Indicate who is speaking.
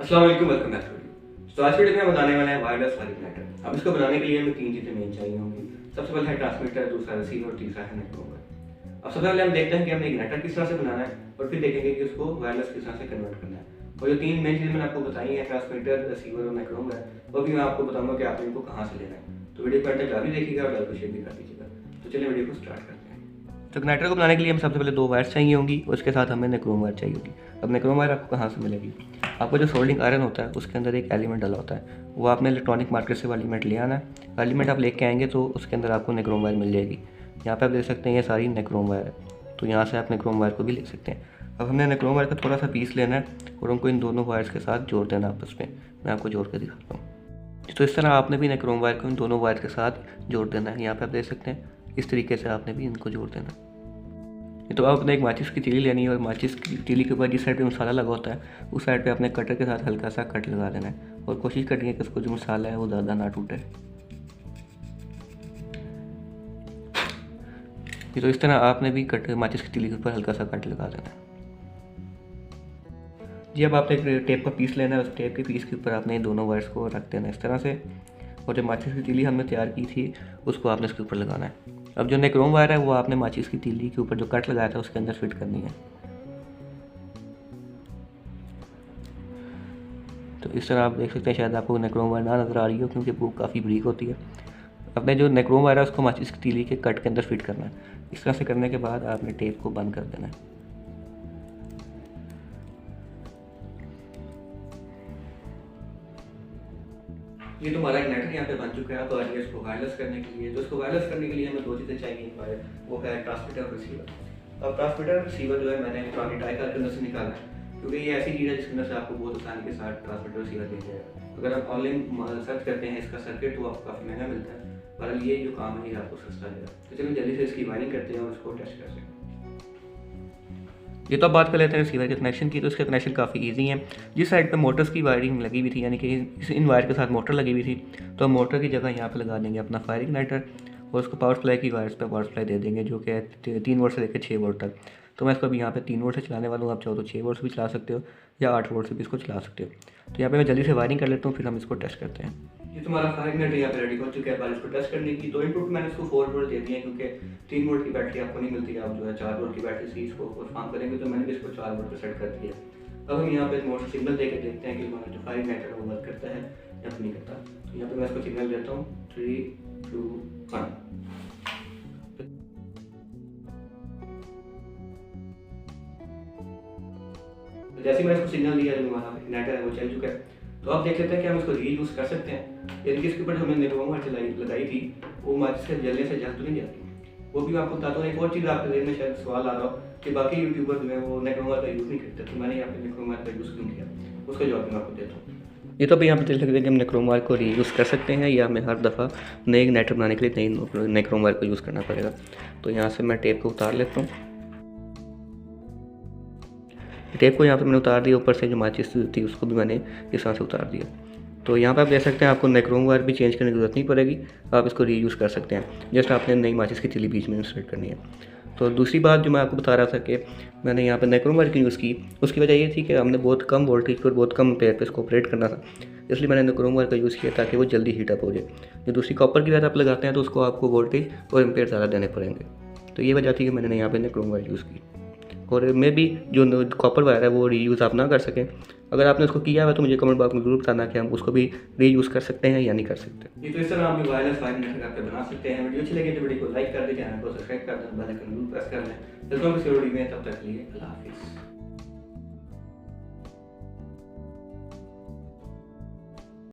Speaker 1: अस्सलाम वालेकुम, welcome back to video. तो आज की वीडियो में हम बनाने वाले हैं वायरलेस वायर कनेक्टर। अब इसको बनाने के लिए हमें तीन चीज़ें मेन चाहिए होंगी। सबसे पहले है ट्रांसमीटर, दूसरा रिसीवर और तीसरा है नेटवर्क। अब सबसे पहले हम देखते हैं कि हमने एक कनेक्टर किस तरह से बनाना है और फिर देखेंगे कि उसको वायरलेस किस तरह से कन्वर्ट करना है। और जो तीन मेन चीज़ें मैंने आपको बताई हैं, ट्रांसमीटर, रिसीवर और नेटवर्क है, वो भी मैं आपको बताऊंगा कि आपने इनको कहाँ से लेना है। तो वीडियो को अंत तक भी देखिएगा और लाइक और शेयर भी कर दीजिएगा। तो चलिए वीडियो को स्टार्ट करते हैं। तो कनेक्टर को बनाने के लिए हम सबसे पहले दो वायर्स चाहिए होंगी, उसके साथ हमें नेक्रोम वायर चाहिए होगी। अब नेक्रोम वायर आपको कहाँ से मिलेगी? आपको जो सोल्डिंग आयरन होता है उसके अंदर एक एलिमेंट डला होता है, वो आपने इलेक्ट्रॉनिक मार्केट से वो एलिमेंट ले आना है। एलिमेंट आप लेके आएंगे तो उसके अंदर आपको नेक्रोम वायर मिल जाएगी। यहाँ पे आप देख सकते हैं ये सारी नेक्रोम वायर है, तो यहाँ से आप नेक्रोम वायर को भी ले सकते हैं। अब हमने नेक्रोम वायर का थोड़ा सा पीस लेना है और उनको इन दोनों वायर्स के साथ जोड़ देना आपस में। मैं आपको जोड़ कर दिखाता हूँ। तो इस तरह आपने भी नेक्रोम वायर को इन दोनों वायर के साथ जोड़ देना है। यहाँ पर आप देख सकते हैं इस तरीके से आपने भी इनको जोड़ देना है। तो आपने एक माचिस की तीली लेनी है और माचिस की तीली के ऊपर जिस साइड पे मसाला लगा होता है उस साइड पे आपने कटर के साथ हल्का सा कट लगा देना है और कोशिश करनी है कि उसको जो मसाला है वो ज़्यादा ना टूटे। तो इस तरह आपने भी कट माचिस की तीली के ऊपर हल्का सा कट लगा देना है। जी अब आपने एक टेप का पीस लेना है, उस टेप के पीस के ऊपर आपने दोनों वायर्स को रख देना है इस तरह से, और जो माचिस की तीली हमने तैयार की थी उसको आपने इसके ऊपर लगाना है। अब जो नेक्रोम वायर है वो आपने माचिस की तीली के ऊपर जो कट लगाया था उसके अंदर फिट करनी है। तो इस तरह आप देख सकते हैं, शायद आपको नेक्रोम वायर ना नज़र आ रही हो क्योंकि वो काफ़ी ब्रीक होती है। अपने जो नेक्रोम वायर है उसको माचिस की तीली के कट के अंदर फिट करना है। इस तरह से करने के बाद आपने टेप को बंद कर देना है। ये तो हमारा कनेक्टर यहाँ पे बन चुका है। तो आइए इसको वायरलेस करने के लिए, तो इसको वायरलेस करने के लिए हमें दो चीज़ें चाहिए, वो है ट्रांसमीटर और रिसीवर। अब ट्रांसमीटर और रिसीवर जो है मैंने पुरानी टाई के अंदर से निकाला है, क्योंकि ये ऐसी चीज़ है जिसके अंदर से आपको बहुत आसानी के साथ ट्रांसमीटर रिसीवर मिल जाएगा। अगर आप ऑनलाइन सर्च करते हैं इसका सर्किट तो आपको काफ़ी महंगा मिलता है, पर ये जो काम है ये आपको सस्ता रहेगा। तो चलिए जल्दी से इसकी वायरिंग करते हैं और इसको टेस्ट करते हैं। ये तो अब बात कर लेते हैं रिसीवर के कनेक्शन की। तो इसका कनेक्शन काफ़ी इजी है। जिस साइड पे मोटर्स की वायरिंग लगी हुई थी, यानी कि इन वायर के साथ मोटर लगी हुई थी, तो हम मोटर की जगह यहाँ पे लगा देंगे अपना फायर इग्नाइटर और उसको पावर सप्लाई की वायर्स पे पावर सप्लाई दे देंगे, जो कि है 3 वोल्ट से लेकर 6 वोल्ट तक। तो मैं इसको अभी यहाँ पे 3 वोल्ट से चलाने वाला हूँ। आप चाहो तो 6 वोल्ट से भी चला सकते हो या 8 वोल्ट से भी इसको चला सकते हो। तो यहाँ पे मैं जल्दी से वायरिंग कर लेता हूँ, फिर हम इसको टेस्ट करते हैं। ये तुम्हारा 5 मिनट यहाँ पे रेडी हो चुका है। पर इसको टेस्ट करने की 2 इनपुट मैंने इसको 4 वोल्ट दे दिए, क्योंकि 3 वोल्ट की बैटरी आपको नहीं मिलती। आप जो है 4 वोल्ट की बैटरी से इसको काम करेंगे, तो मैंने भी इसको 4 वोल्ट पर सेट कर दिया। अब हम यहाँ पे मोटर सिग्नल देकर देखते हैं कि हमारा जो 5 मिनट है वो वर्क करता है या नहीं करता। तो यहाँ पे मैं इसको सिग्नल देता हूँ 3, 2, 1। जैसे ही मैंने इसको सिग्नल दिया, जो हमारा इग्नाइटर है वो चल चुका है। तो आप देख लेते हैं कि हम इसको रीयूज़ कर सकते हैं। यानी कि इसके ऊपर हमने नेक्रोम वायर लगाई थी वो माचिस से जलने से जल तो नहीं जाती। वो भी मैं आपको बताता हूँ। एक और चीज़ आपके जहन में शायद सवाल आ रहा हो कि बाकी यूट्यूबर जो है वो नेक्रोम वायर का यूज़ नहीं करते, तो मैंने यहाँ पे नेक्रोम वायर का यूज़ क्यों किया, उसका जवाब मैं आपको देता हूँ। ये तो अभी यहाँ पे देख सकते हैं कि हम नेक्रोम वायर को रीयूज़ कर सकते हैं, या हमें हर दफ़ा नए इग्नाइटर बनाने के लिए नई नेक्रोम वायर को यूज़ करना पड़ेगा। तो यहाँ से मैं टेप को उतार लेता हूँ। टेप को यहाँ पे मैंने उतार दिया, ऊपर से जो माचिस थी उसको भी मैंने इस तरह से उतार दिया। तो यहाँ पे आप देख सकते हैं आपको नेक्रोम वायर भी चेंज करने की ज़रूरत नहीं पड़ेगी, आप इसको रीयूज़ कर सकते हैं। जस्ट आपने नई माचिस की तीली बीच में इंसर्ट करनी है। तो दूसरी बात जो मैं आपको बता रहा था कि मैंने यहाँ पे नेक्रोम वायर की यूज़ की, उसकी वजह ये थी कि हमने बहुत कम वोल्टेज पर बहुत कम एम्पेयर पे इसको ऑपरेट करना था, इसलिए मैंने नेक्रोम वायर का यूज़ किया ताकि वो जल्दी हीट अप हो जाए। जो दूसरी कॉपर की वायर आप लगाते हैं तो उसको आपको वोल्टेज और एम्पेयर ज़्यादा देने पड़ेंगे। तो ये वजह थी कि मैंने यहाँ पर नेक्रोम वायर यूज़ की। और मे भी जो कॉपर वायर है वो रीयूज़ आप ना कर सकें। अगर आपने उसको किया है तो मुझे कमेंट बॉक्स में जरूर बताना कि हम उसको भी रीयूज़ कर सकते हैं या नहीं कर सकते। ये तो इस तरह आप वायरलेस फायर कनेक्टर बना सकते हैं। वीडियो अच्छी लगे तो वीडियो को लाइक कर दें, चैनल को सब्सक्राइब कर दें, बेल आइकन जरूर प्रेस कर लें। मिलते हैं किसी वीडियो में, तब तक के लिए अल्लाह हाफिज़।